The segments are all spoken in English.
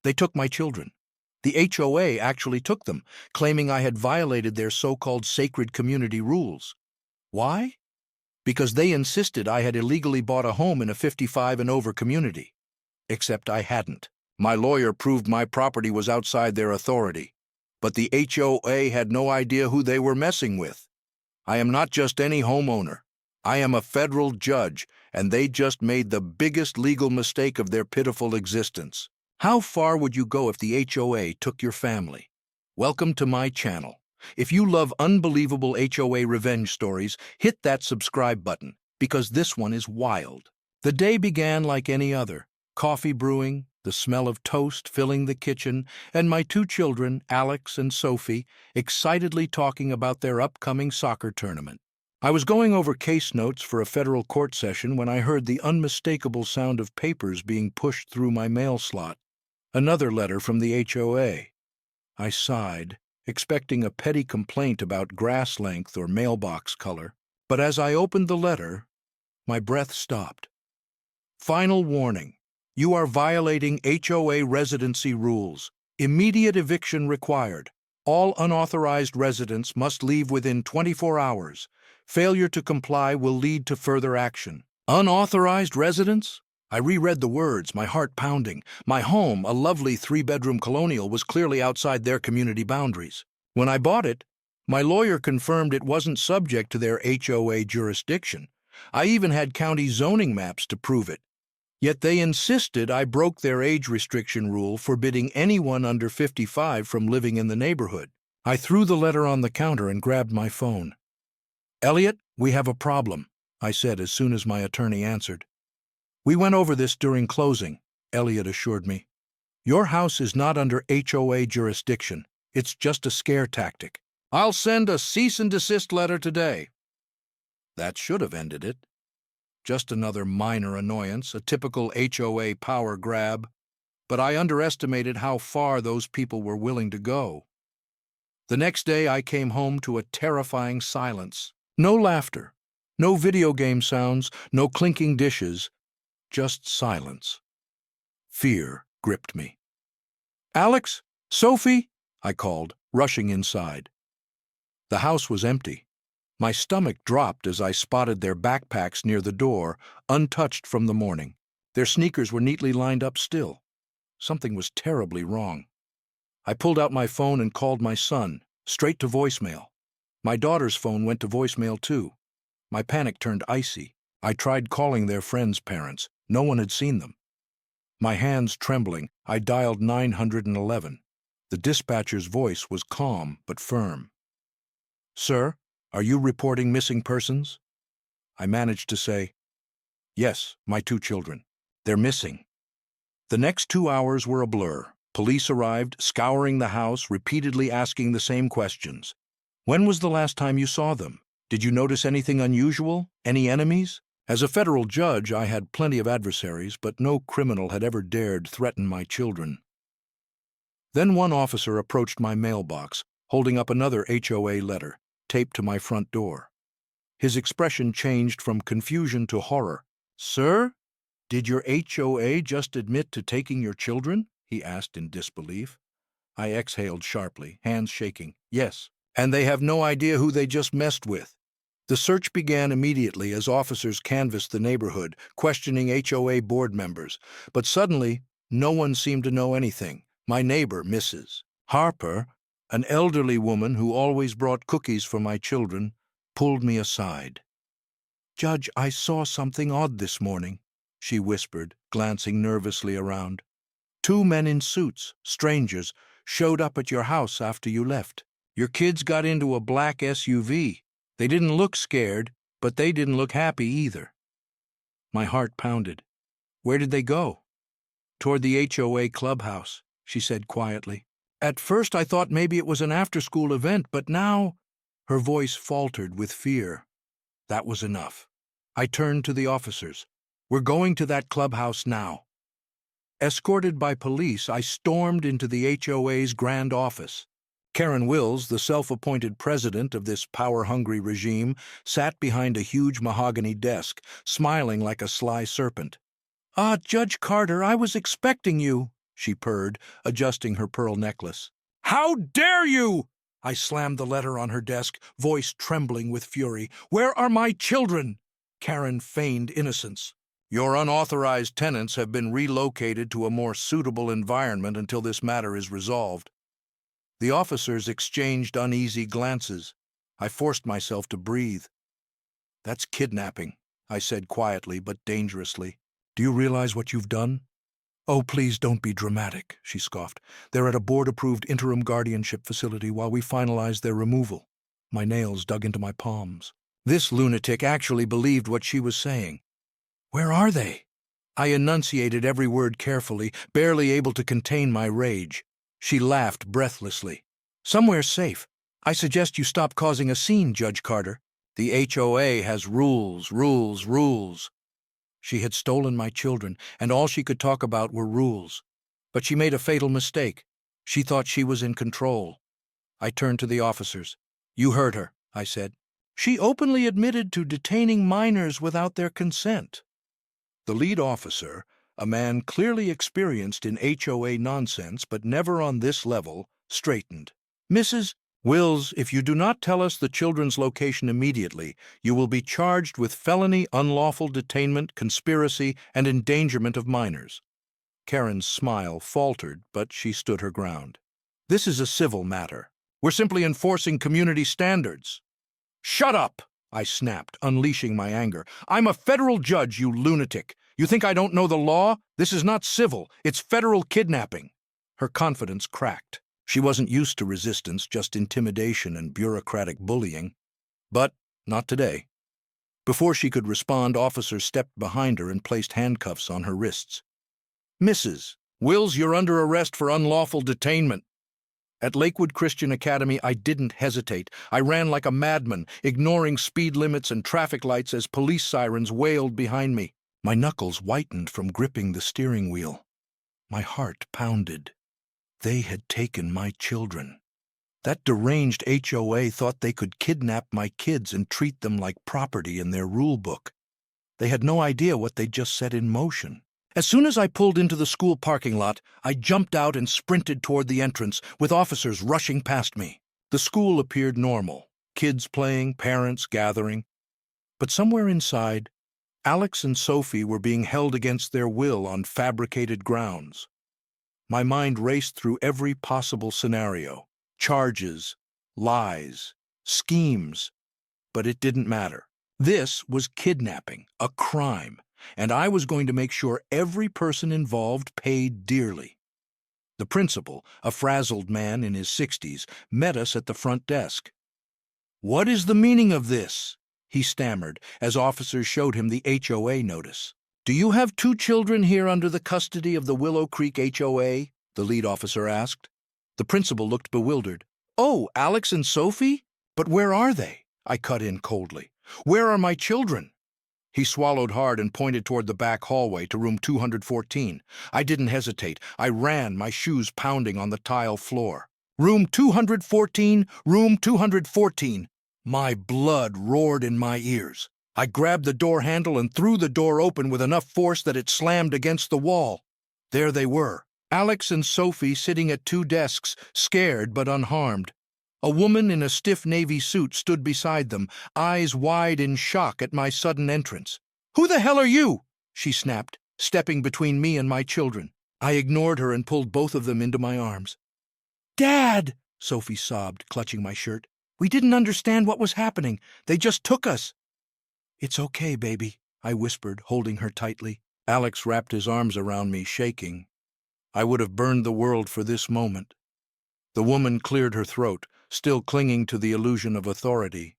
They took my children. The HOA actually took them, claiming I had violated their so-called sacred community rules. Why? Because they insisted I had illegally bought a home in a 55 and over community. Except I hadn't. My lawyer proved my property was outside their authority. But the HOA had no idea who they were messing with. I am not just any homeowner. I am a federal judge, and they just made the biggest legal mistake of their pitiful existence. How far would you go if the HOA took your family? Welcome to my channel. If you love unbelievable HOA revenge stories, hit that subscribe button, because this one is wild. The day began like any other. Coffee brewing, the smell of toast filling the kitchen, and my two children, Alex and Sophie, excitedly talking about their upcoming soccer tournament. I was going over case notes for a federal court session when I heard the unmistakable sound of papers being pushed through my mail slot. Another letter from the HOA. I sighed, expecting a petty complaint about grass length or mailbox color. But as I opened the letter, my breath stopped. Final warning. You are violating HOA residency rules. Immediate eviction required. All unauthorized residents must leave within 24 hours. Failure to comply will lead to further action. Unauthorized residents? I reread the words, my heart pounding. My home, a lovely 3-bedroom colonial, was clearly outside their community boundaries. When I bought it, my lawyer confirmed it wasn't subject to their HOA jurisdiction. I even had county zoning maps to prove it. Yet they insisted I broke their age restriction rule forbidding anyone under 55 from living in the neighborhood. I threw the letter on the counter and grabbed my phone. "Elliot, we have a problem," I said as soon as my attorney answered. "We went over this during closing," Elliot assured me. "Your house is not under HOA jurisdiction. It's just a scare tactic. I'll send a cease and desist letter today." That should have ended it. Just another minor annoyance, a typical HOA power grab. But I underestimated how far those people were willing to go. The next day I came home to a terrifying silence. No laughter, no video game sounds, no clinking dishes, just silence. Fear gripped me. "Alex? Sophie?" I called, rushing inside. The house was empty. My stomach dropped as I spotted their backpacks near the door, untouched from the morning. Their sneakers were neatly lined up still. Something was terribly wrong. I pulled out my phone and called my son, straight to voicemail. My daughter's phone went to voicemail too. My panic turned icy. I tried calling their friends' parents. No one had seen them. My hands trembling, I dialed 911. The dispatcher's voice was calm but firm. "Sir, are you reporting missing persons?" I managed to say, "Yes, my two children. They're missing." The next 2 hours were a blur. Police arrived, scouring the house, repeatedly asking the same questions. "When was the last time you saw them? Did you notice anything unusual? Any enemies?" As a federal judge, I had plenty of adversaries, but no criminal had ever dared threaten my children. Then one officer approached my mailbox, holding up another HOA letter, taped to my front door. His expression changed from confusion to horror. "Sir, did your HOA just admit to taking your children?" he asked in disbelief. I exhaled sharply, hands shaking. "Yes, and they have no idea who they just messed with." The search began immediately as officers canvassed the neighborhood, questioning HOA board members. But suddenly, no one seemed to know anything. My neighbor, Mrs. Harper, an elderly woman who always brought cookies for my children, pulled me aside. "Judge, I saw something odd this morning," she whispered, glancing nervously around. "2 men in suits, strangers, showed up at your house after you left. Your kids got into a black SUV. They didn't look scared, but they didn't look happy either." My heart pounded. "Where did they go?" "Toward the HOA clubhouse," she said quietly. "At first I thought maybe it was an after-school event, but now—" Her voice faltered with fear. That was enough. I turned to the officers. "We're going to that clubhouse now." Escorted by police, I stormed into the HOA's grand office. Karen Wills, the self-appointed president of this power-hungry regime, sat behind a huge mahogany desk, smiling like a sly serpent. "Ah, Judge Carter, I was expecting you." she purred, adjusting her pearl necklace. "How dare you!" I slammed the letter on her desk, voice trembling with fury. "Where are my children?" Karen feigned innocence. "Your unauthorized tenants have been relocated to a more suitable environment until this matter is resolved." The officers exchanged uneasy glances. I forced myself to breathe. "That's kidnapping," I said quietly but dangerously. "Do you realize what you've done?" "Oh, please don't be dramatic," she scoffed. "They're at a board-approved interim guardianship facility while we finalize their removal." My nails dug into my palms. This lunatic actually believed what she was saying. "Where are they?" I enunciated every word carefully, barely able to contain my rage. She laughed breathlessly. "Somewhere safe. I suggest you stop causing a scene, Judge Carter. The HOA has rules, rules, rules." She had stolen my children, and all she could talk about were rules. But she made a fatal mistake. She thought she was in control. I turned to the officers. "You heard her," I said. "She openly admitted to detaining minors without their consent." The lead officer, a man clearly experienced in HOA nonsense but never on this level, straightened. "Mrs. Wills, if you do not tell us the children's location immediately, you will be charged with felony unlawful detainment, conspiracy, and endangerment of minors." Karen's smile faltered, but she stood her ground. "This is a civil matter. We're simply enforcing community standards." "Shut up!" I snapped, unleashing my anger. "I'm a federal judge, you lunatic. You think I don't know the law? This is not civil. It's federal kidnapping." Her confidence cracked. She wasn't used to resistance, just intimidation and bureaucratic bullying. But not today. Before she could respond, officers stepped behind her and placed handcuffs on her wrists. "Mrs. Wills, you're under arrest for unlawful detainment." At Lakewood Christian Academy, I didn't hesitate. I ran like a madman, ignoring speed limits and traffic lights as police sirens wailed behind me. My knuckles whitened from gripping the steering wheel. My heart pounded. They had taken my children. That deranged HOA thought they could kidnap my kids and treat them like property in their rule book. They had no idea what they'd just set in motion. As soon as I pulled into the school parking lot, I jumped out and sprinted toward the entrance, with officers rushing past me. The school appeared normal, kids playing, parents gathering. But somewhere inside, Alex and Sophie were being held against their will on fabricated grounds. My mind raced through every possible scenario. Charges, lies, schemes. But it didn't matter. This was kidnapping, a crime, and I was going to make sure every person involved paid dearly. The principal, a frazzled man in his 60s, met us at the front desk. "What is the meaning of this?" he stammered as officers showed him the HOA notice. "Do you have 2 children here under the custody of the Willow Creek HOA?" the lead officer asked. The principal looked bewildered. "Oh, Alex and Sophie? But where are they?" I cut in coldly. "Where are my children?" He swallowed hard and pointed toward the back hallway to room 214. I didn't hesitate. I ran, my shoes pounding on the tile floor. "Room 214, room 214. My blood roared in my ears. I grabbed the door handle and threw the door open with enough force that it slammed against the wall. There they were, Alex and Sophie sitting at 2 desks, scared but unharmed. A woman in a stiff navy suit stood beside them, eyes wide in shock at my sudden entrance. "Who the hell are you?" she snapped, stepping between me and my children. I ignored her and pulled both of them into my arms. "Dad!" Sophie sobbed, clutching my shirt. "We didn't understand what was happening. They just took us." "It's okay, baby," I whispered, holding her tightly. Alex wrapped his arms around me, shaking. I would have burned the world for this moment. The woman cleared her throat, still clinging to the illusion of authority.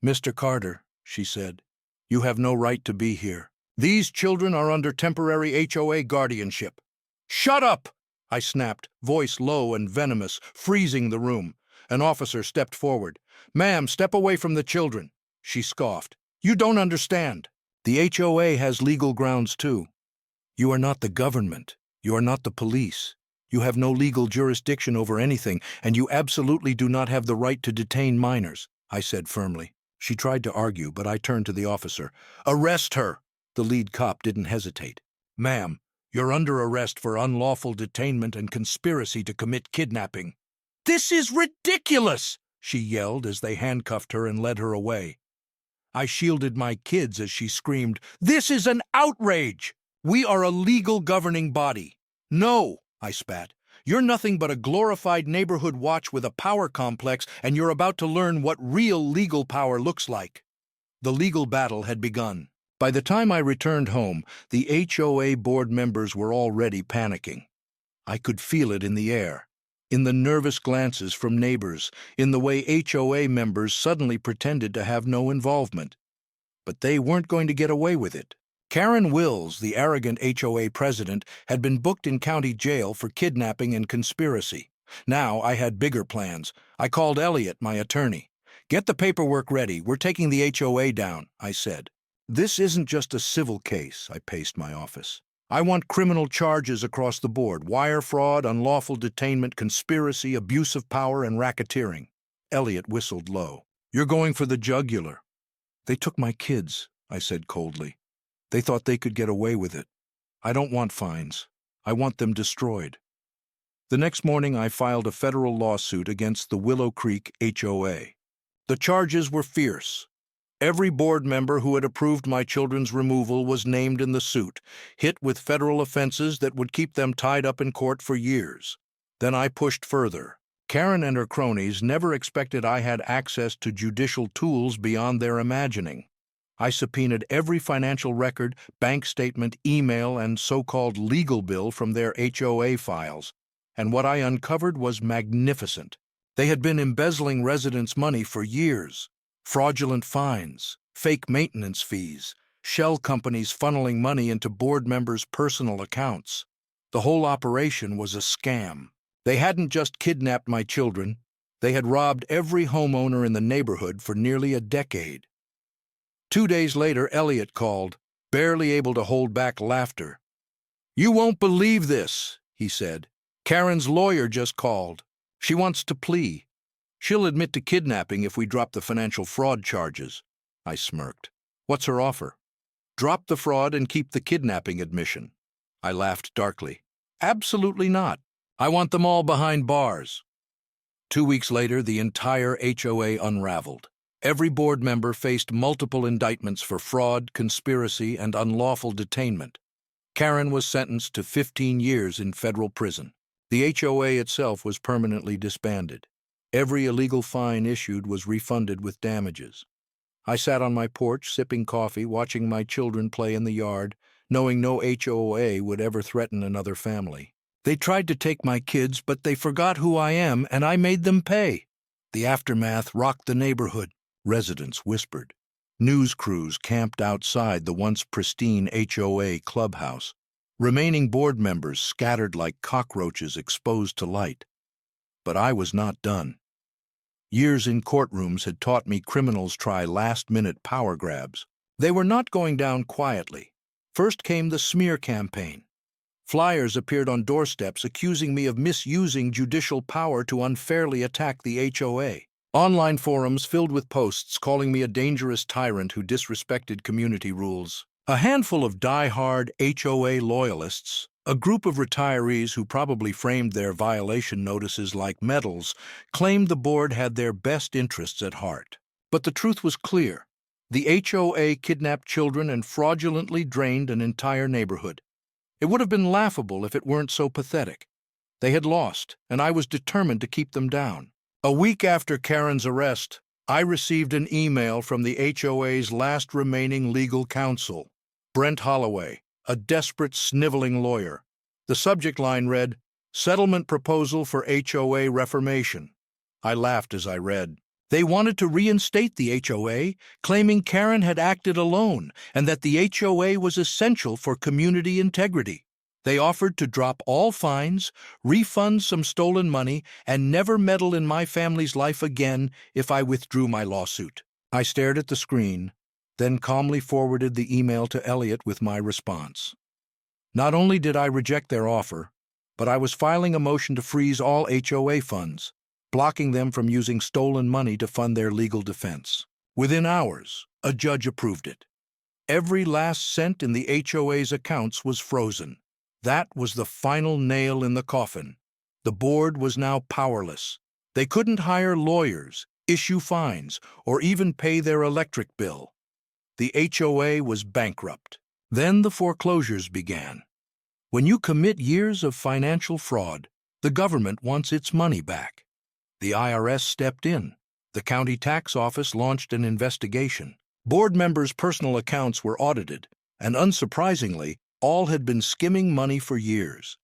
"Mr. Carter," she said, "you have no right to be here. These children are under temporary HOA guardianship." "Shut up!" I snapped, voice low and venomous, freezing the room. An officer stepped forward. "Ma'am, step away from the children." She scoffed. "You don't understand. The HOA has legal grounds too. You are not the government. You are not the police. You have no legal jurisdiction over anything, and you absolutely do not have the right to detain minors," I said firmly. She tried to argue, but I turned to the officer. "Arrest her!" The lead cop didn't hesitate. "Ma'am, You're under arrest for unlawful detainment and conspiracy to commit kidnapping." "This is ridiculous!" she yelled as they handcuffed her and led her away. I shielded my kids as she screamed, "This is an outrage! We are a legal governing body." "No," I spat. "You're nothing but a glorified neighborhood watch with a power complex, and you're about to learn what real legal power looks like." The legal battle had begun. By the time I returned home, the HOA board members were already panicking. I could feel it in the air, in the nervous glances from neighbors, in the way HOA members suddenly pretended to have no involvement. But they weren't going to get away with it. Karen Wills, the arrogant HOA president, had been booked in county jail for kidnapping and conspiracy. Now I had bigger plans. I called Elliot, my attorney. "Get the paperwork ready. We're taking the HOA down," I said. "This isn't just a civil case," I paced my office. "I want criminal charges across the board: wire fraud, unlawful detainment, conspiracy, abuse of power, and racketeering." Elliot whistled low. "You're going for the jugular." "They took my kids," I said coldly. "They thought they could get away with it. I don't want fines. I want them destroyed." The next morning I filed a federal lawsuit against the Willow Creek HOA. The charges were fierce. Every board member who had approved my children's removal was named in the suit, hit with federal offenses that would keep them tied up in court for years. Then I pushed further. Karen and her cronies never expected I had access to judicial tools beyond their imagining. I subpoenaed every financial record, bank statement, email, and so-called legal bill from their HOA files, and what I uncovered was magnificent. They had been embezzling residents' money for years. Fraudulent fines, fake maintenance fees, shell companies funneling money into board members' personal accounts. The whole operation was a scam. They hadn't just kidnapped my children, they had robbed every homeowner in the neighborhood for nearly a decade. 2 days later, Elliot called, barely able to hold back laughter. "You won't believe this," he said. "Karen's lawyer just called. She wants to plea. She'll admit to kidnapping if we drop the financial fraud charges." I smirked. "What's her offer?" "Drop the fraud and keep the kidnapping admission." I laughed darkly. "Absolutely not. I want them all behind bars." 2 weeks later, the entire HOA unraveled. Every board member faced multiple indictments for fraud, conspiracy, and unlawful detainment. Karen was sentenced to 15 years in federal prison. The HOA itself was permanently disbanded. Every illegal fine issued was refunded with damages. I sat on my porch, sipping coffee, watching my children play in the yard, knowing no HOA would ever threaten another family. "They tried to take my kids, but they forgot who I am, and I made them pay." The aftermath rocked the neighborhood, residents whispered. News crews camped outside the once pristine HOA clubhouse. Remaining board members scattered like cockroaches exposed to light. But I was not done. Years in courtrooms had taught me criminals try last-minute power grabs. They were not going down quietly. First came the smear campaign. Flyers appeared on doorsteps accusing me of misusing judicial power to unfairly attack the HOA. Online forums filled with posts calling me a dangerous tyrant who disrespected community rules. A handful of die-hard HOA loyalists, a group of retirees who probably framed their violation notices like medals, claimed the board had their best interests at heart. But the truth was clear. The HOA kidnapped children and fraudulently drained an entire neighborhood. It would have been laughable if it weren't so pathetic. They had lost, and I was determined to keep them down. A week after Karen's arrest, I received an email from the HOA's last remaining legal counsel, Brent Holloway, a desperate, sniveling lawyer. The subject line read, "Settlement Proposal for HOA Reformation." I laughed as I read. They wanted to reinstate the HOA, claiming Karen had acted alone and that the HOA was essential for community integrity. They offered to drop all fines, refund some stolen money, and never meddle in my family's life again if I withdrew my lawsuit. I stared at the screen, then calmly forwarded the email to Elliot with my response. Not only did I reject their offer, but I was filing a motion to freeze all HOA funds, blocking them from using stolen money to fund their legal defense. Within hours, a judge approved it. Every last cent in the HOA's accounts was frozen. That was the final nail in the coffin. The board was now powerless. They couldn't hire lawyers, issue fines, or even pay their electric bill. The HOA was bankrupt. Then the foreclosures began. When you commit years of financial fraud, the government wants its money back. The IRS stepped in. The county tax office launched an investigation. Board members' personal accounts were audited, and unsurprisingly, all had been skimming money for years.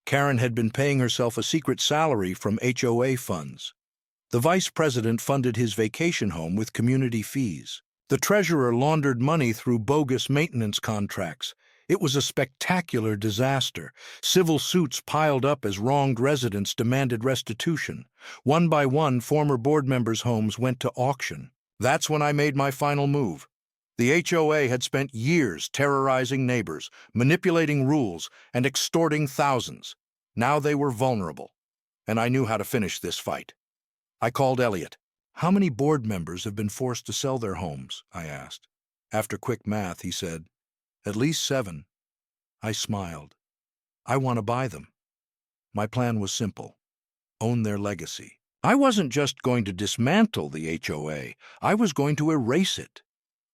Karen had been paying herself a secret salary from HOA funds. The vice president funded his vacation home with community fees. The treasurer laundered money through bogus maintenance contracts. It was a spectacular disaster. Civil suits piled up as wronged residents demanded restitution. One by one, former board members' homes went to auction. That's when I made my final move. The HOA had spent years terrorizing neighbors, manipulating rules, and extorting thousands. Now they were vulnerable, and I knew how to finish this fight. I called Elliot. "How many board members have been forced to sell their homes?" I asked. After quick math, he said, "At least 7. I smiled. "I want to buy them." My plan was simple: own their legacy. I wasn't just going to dismantle the HOA, I was going to erase it.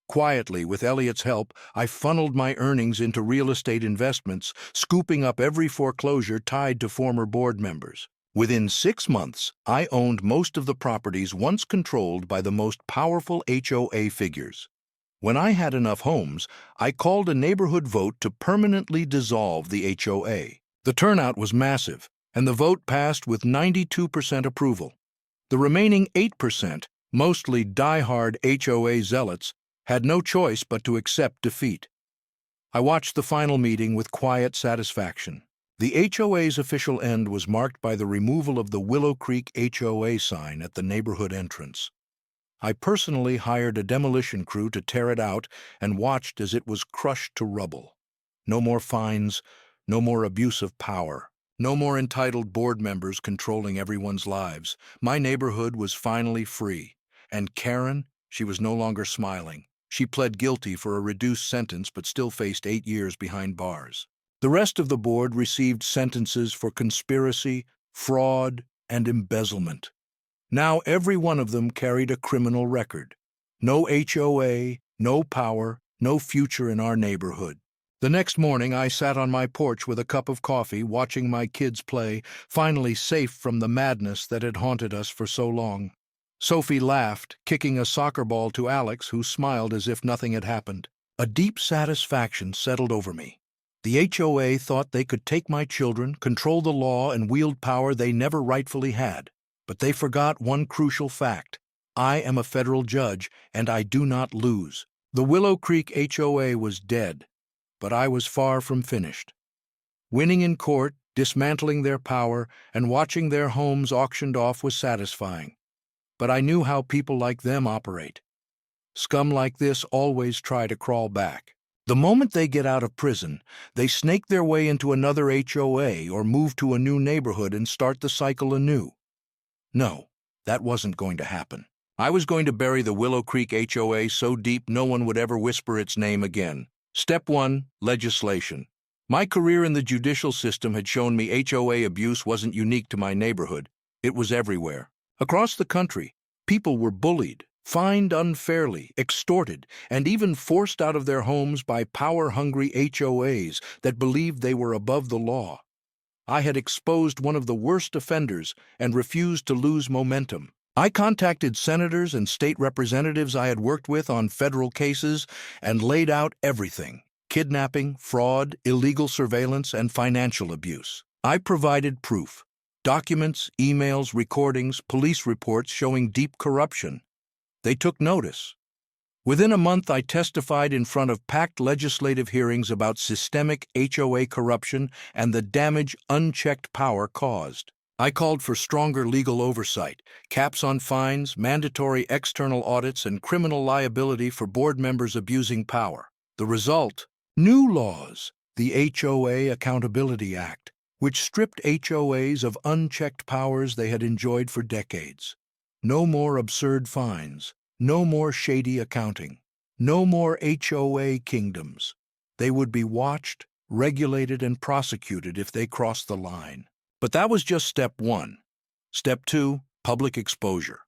Quietly, with Elliot's help, I funneled my earnings into real estate investments, scooping up every foreclosure tied to former board members. Within 6 months, I owned most of the properties once controlled by the most powerful HOA figures. When I had enough homes, I called a neighborhood vote to permanently dissolve the HOA. The turnout was massive, and the vote passed with 92% approval. The remaining 8%, mostly die-hard HOA zealots, had no choice but to accept defeat. I watched the final meeting with quiet satisfaction. The HOA's official end was marked by the removal of the Willow Creek HOA sign at the neighborhood entrance. I personally hired a demolition crew to tear it out and watched as it was crushed to rubble. No more fines, no more abuse of power, no more entitled board members controlling everyone's lives. My neighborhood was finally free. And Karen, she was no longer smiling. She pled guilty for a reduced sentence but still faced 8 years behind bars. The rest of the board received sentences for conspiracy, fraud, and embezzlement. Now every one of them carried a criminal record. No HOA, no power, no future in our neighborhood. The next morning, I sat on my porch with a cup of coffee, watching my kids play, finally safe from the madness that had haunted us for so long. Sophie laughed, kicking a soccer ball to Alex, who smiled as if nothing had happened. A deep satisfaction settled over me. The HOA thought they could take my children, control the law, and wield power they never rightfully had. But they forgot one crucial fact. I am a federal judge, and I do not lose. The Willow Creek HOA was dead, but I was far from finished. Winning in court, dismantling their power, and watching their homes auctioned off was satisfying. But I knew how people like them operate. Scum like this always try to crawl back. The moment they get out of prison, they snake their way into another HOA or move to a new neighborhood and start the cycle anew. No, that wasn't going to happen. I was going to bury the Willow Creek HOA so deep no one would ever whisper its name again. Step 1, legislation. My career in the judicial system had shown me HOA abuse wasn't unique to my neighborhood. It was everywhere. Across the country, people were bullied, fined unfairly, extorted, and even forced out of their homes by power-hungry HOAs that believed they were above the law. I had exposed one of the worst offenders and refused to lose momentum. I contacted senators and state representatives I had worked with on federal cases and laid out everything: kidnapping, fraud, illegal surveillance, and financial abuse. I provided proof: documents, emails, recordings, police reports showing deep corruption. They took notice. Within a month, I testified in front of packed legislative hearings about systemic HOA corruption and the damage unchecked power caused. I called for stronger legal oversight, caps on fines, mandatory external audits, and criminal liability for board members abusing power. The result? New laws, the HOA Accountability Act, which stripped HOAs of unchecked powers they had enjoyed for decades. No more absurd fines, no more shady accounting, no more HOA kingdoms. They would be watched, regulated and prosecuted if they crossed the line. But that was just step one. Step two, public exposure.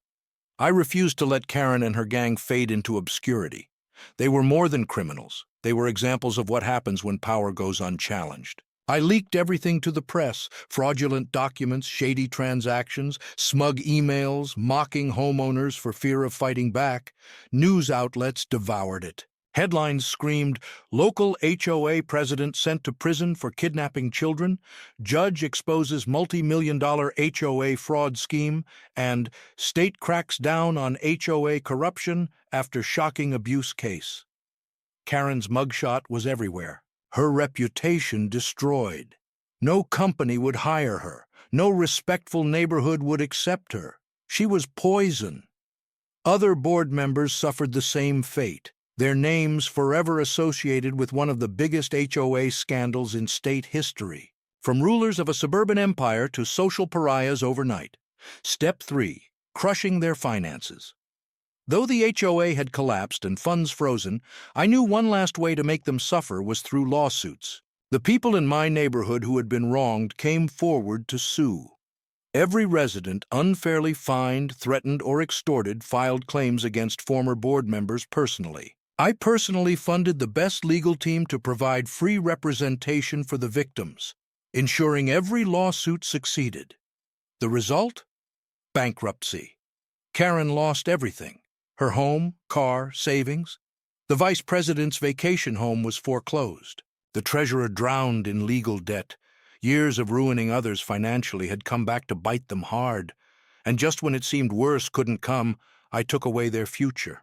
I refused to let Karen and her gang fade into obscurity. They were more than criminals. They were examples of what happens when power goes unchallenged. I leaked everything to the press: fraudulent documents, shady transactions, smug emails, mocking homeowners for fear of fighting back. News outlets devoured it. Headlines screamed, "Local HOA president sent to prison for kidnapping children," "Judge exposes multi-million-dollar HOA fraud scheme," and "State cracks down on HOA corruption after shocking abuse case." Karen's mugshot was everywhere. Her reputation destroyed. No company would hire her. No respectful neighborhood would accept her. She was poison. Other board members suffered the same fate, their names forever associated with one of the biggest HOA scandals in state history. From rulers of a suburban empire to social pariahs overnight. Step 3. Crushing their finances. Though the HOA had collapsed and funds frozen, I knew one last way to make them suffer was through lawsuits. The people in my neighborhood who had been wronged came forward to sue. Every resident unfairly fined, threatened, or extorted filed claims against former board members personally. I personally funded the best legal team to provide free representation for the victims, ensuring every lawsuit succeeded. The result? Bankruptcy. Karen lost everything. Her home, car, savings. The vice president's vacation home was foreclosed. The treasurer drowned in legal debt. Years of ruining others financially had come back to bite them hard. And just when it seemed worse couldn't come, I took away their future.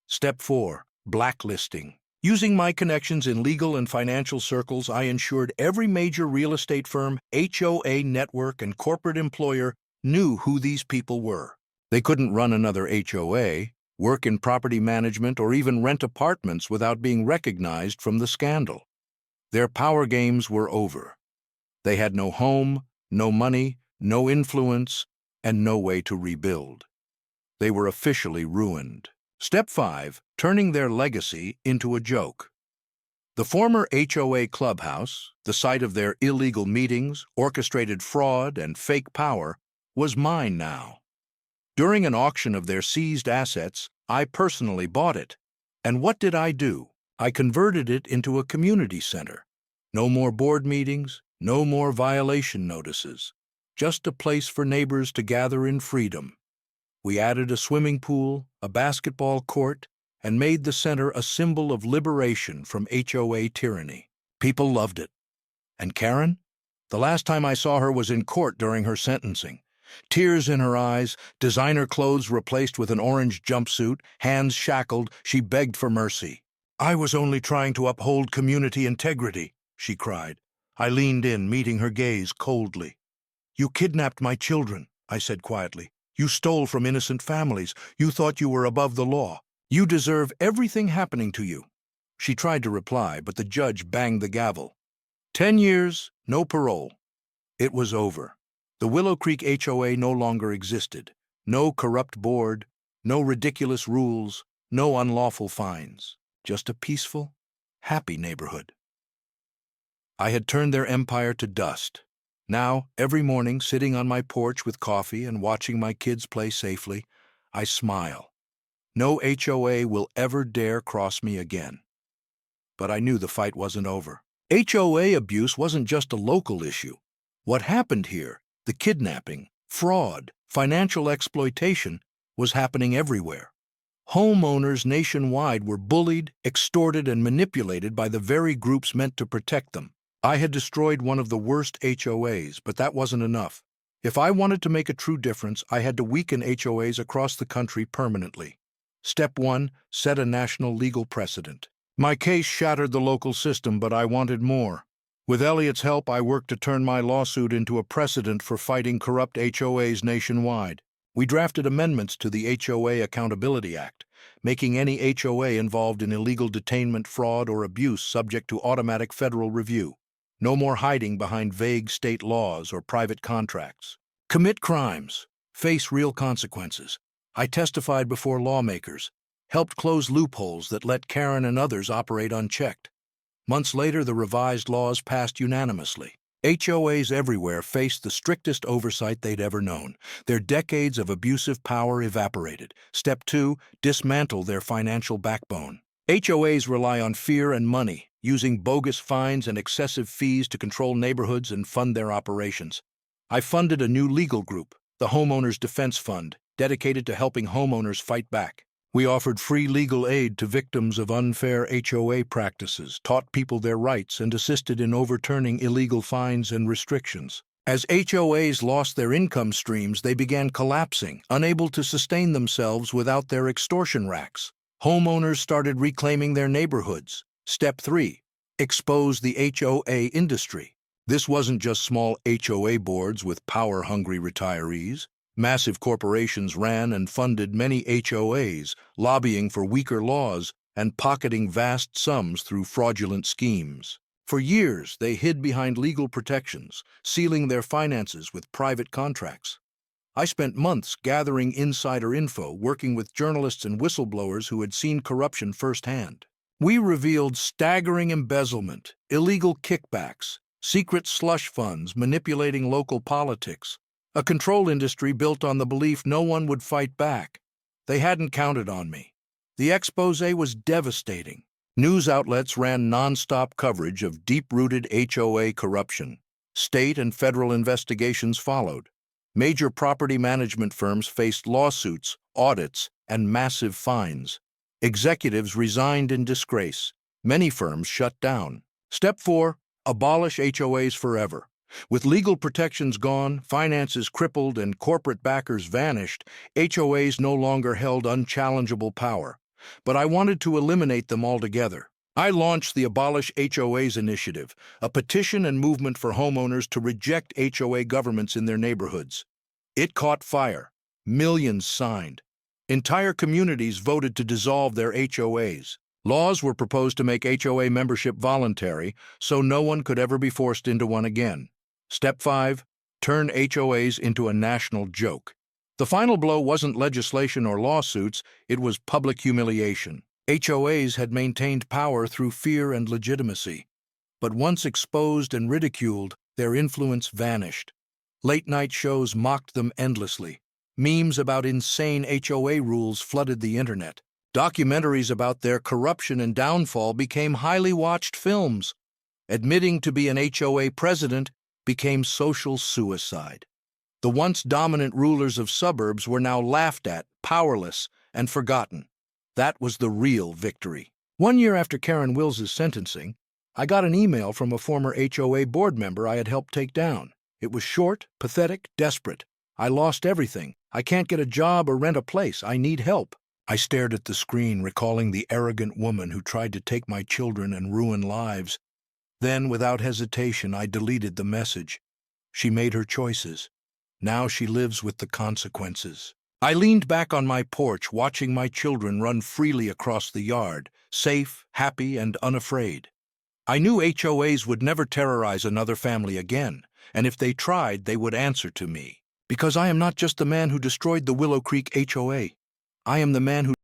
Step 4. Blacklisting. Using my connections in legal and financial circles, I ensured every major real estate firm, HOA network, and corporate employer knew who these people were. They couldn't run another HOA, work in property management, or even rent apartments without being recognized from the scandal. Their power games were over. They had no home, no money, no influence, and no way to rebuild. They were officially ruined. Step 5. Turning their legacy into a joke. The former HOA clubhouse, the site of their illegal meetings, orchestrated fraud, and fake power, was mine now. During an auction of their seized assets, I personally bought it. And what did I do? I converted it into a community center. No more board meetings, no more violation notices. Just a place for neighbors to gather in freedom. We added a swimming pool, a basketball court, and made the center a symbol of liberation from HOA tyranny. People loved it. And Karen? The last time I saw her was in court during her sentencing. Tears in her eyes, designer clothes replaced with an orange jumpsuit, hands shackled, she begged for mercy. "I was only trying to uphold community integrity," she cried. I leaned in, meeting her gaze coldly. "You kidnapped my children," I said quietly. "You stole from innocent families. You thought you were above the law. You deserve everything happening to you." She tried to reply, but the judge banged the gavel. 10 years, no parole. It was over. The Willow Creek HOA no longer existed. No corrupt board, no ridiculous rules, no unlawful fines. Just a peaceful, happy neighborhood. I had turned their empire to dust. Now, every morning, sitting on my porch with coffee and watching my kids play safely, I smile. No HOA will ever dare cross me again. But I knew the fight wasn't over. HOA abuse wasn't just a local issue. What happened here, the kidnapping, fraud, financial exploitation, was happening everywhere. Homeowners nationwide were bullied, extorted, and manipulated by the very groups meant to protect them. I had destroyed one of the worst HOAs, but that wasn't enough. If I wanted to make a true difference, I had to weaken HOAs across the country permanently. Step 1. Set a national legal precedent. My case shattered the local system, but I wanted more. With Elliot's help, I worked to turn my lawsuit into a precedent for fighting corrupt HOAs nationwide. We drafted amendments to the HOA Accountability Act, making any HOA involved in illegal detainment, fraud, or abuse subject to automatic federal review. No more hiding behind vague state laws or private contracts. Commit crimes. Face real consequences. I testified before lawmakers, helped close loopholes that let Karen and others operate unchecked. Months later, the revised laws passed unanimously. HOAs everywhere faced the strictest oversight they'd ever known. Their decades of abusive power evaporated. Step 2, dismantle their financial backbone. HOAs rely on fear and money, using bogus fines and excessive fees to control neighborhoods and fund their operations. I funded a new legal group, the Homeowners Defense Fund, dedicated to helping homeowners fight back. We offered free legal aid to victims of unfair HOA practices, taught people their rights, and assisted in overturning illegal fines and restrictions. As HOAs lost their income streams, they began collapsing, unable to sustain themselves without their extortion racks. Homeowners started reclaiming their neighborhoods. Step 3. Expose the HOA industry. This wasn't just small HOA boards with power-hungry retirees. Massive corporations ran and funded many HOAs, lobbying for weaker laws and pocketing vast sums through fraudulent schemes. For years, they hid behind legal protections, sealing their finances with private contracts. I spent months gathering insider info, working with journalists and whistleblowers who had seen corruption firsthand. We revealed staggering embezzlement, illegal kickbacks, secret slush funds manipulating local politics, a control industry built on the belief no one would fight back. They hadn't counted on me. The exposé was devastating. News outlets ran nonstop coverage of deep-rooted HOA corruption. State and federal investigations followed. Major property management firms faced lawsuits, audits, and massive fines. Executives resigned in disgrace. Many firms shut down. Step 4. Abolish HOAs forever. With legal protections gone, finances crippled, and corporate backers vanished, HOAs no longer held unchallengeable power. But I wanted to eliminate them altogether. I launched the Abolish HOAs initiative, a petition and movement for homeowners to reject HOA governments in their neighborhoods. It caught fire. Millions signed. Entire communities voted to dissolve their HOAs. Laws were proposed to make HOA membership voluntary, so no one could ever be forced into one again. Step 5. Turn HOAs into a national joke. The final blow wasn't legislation or lawsuits, it was public humiliation. HOAs had maintained power through fear and legitimacy. But once exposed and ridiculed, their influence vanished. Late-night shows mocked them endlessly. Memes about insane HOA rules flooded the internet. Documentaries about their corruption and downfall became highly watched films. Admitting to be an HOA president became social suicide. The once dominant rulers of suburbs were now laughed at, powerless, and forgotten. That was the real victory. 1 year after Karen Wills's sentencing, I got an email from a former HOA board member I had helped take down. It was short, pathetic, desperate. I lost everything. I can't get a job or rent a place. I need help. I stared at the screen, recalling the arrogant woman who tried to take my children and ruin lives. Then, without hesitation, I deleted the message. She made her choices. Now she lives with the consequences. I leaned back on my porch, watching my children run freely across the yard, safe, happy, and unafraid. I knew HOAs would never terrorize another family again, and if they tried, they would answer to me. Because I am not just the man who destroyed the Willow Creek HOA. I am the man who